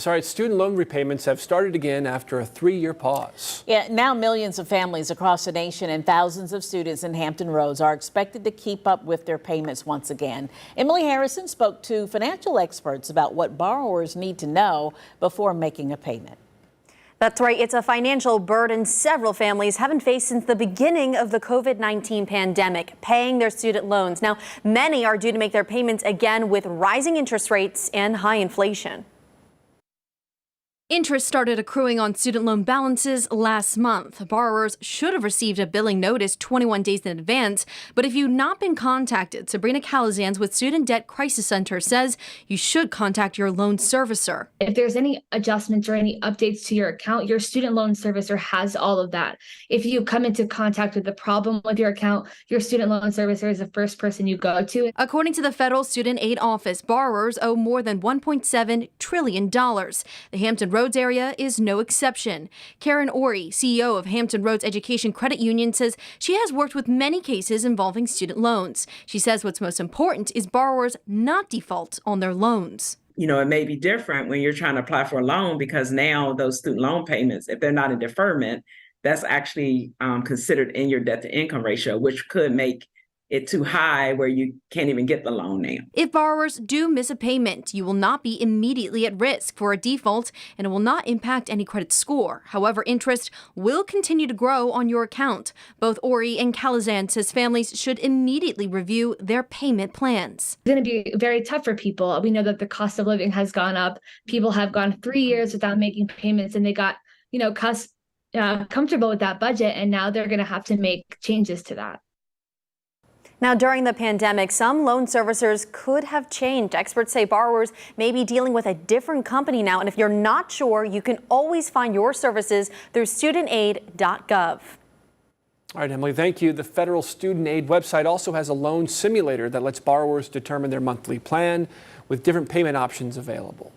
Sorry, student loan repayments have started again after a 3-year pause. Yeah, now millions of families across the nation and thousands of students in Hampton Roads are expected to keep up with their payments once again. Emily Harrison spoke to financial experts about what borrowers need to know before making a payment. That's right. It's a financial burden several families haven't faced since the beginning of the COVID-19 pandemic, paying their student loans. Now, many are due to make their payments again with rising interest rates and high inflation. Interest started accruing on student loan balances last month. Borrowers should have received a billing notice 21 days in advance, but if you've not been contacted, Sabrina Calazans with Student Debt Crisis Center says you should contact your loan servicer. If there's any adjustments or any updates to your account, your student loan servicer has all of that. If you come into contact with a problem with your account, your student loan servicer is the first person you go to. According to the Federal Student Aid Office, borrowers owe more than $1.7 trillion. The Hampton Roads area is no exception. Karen Ori, CEO of Hampton Roads Education Credit Union, says she has worked with many cases involving student loans. She says what's most important is borrowers not default on their loans. You know, it may be different when you're trying to apply for a loan because now those student loan payments, if they're not in deferment, that's actually considered in your debt to income ratio, which could make it too high where you can't even get the loan now. If borrowers do miss a payment, you will not be immediately at risk for a default and it will not impact any credit score. However, interest will continue to grow on your account. Both Ori and Calazan says families should immediately review their payment plans. It's going to be very tough for people. We know that the cost of living has gone up. People have gone 3 years without making payments and they got, comfortable with that budget, and now they're going to have to make changes to that. Now, during the pandemic, some loan servicers could have changed. Experts say borrowers may be dealing with a different company now. And if you're not sure, you can always find your services through studentaid.gov. All right, Emily, thank you. The Federal Student Aid website also has a loan simulator that lets borrowers determine their monthly plan with different payment options available.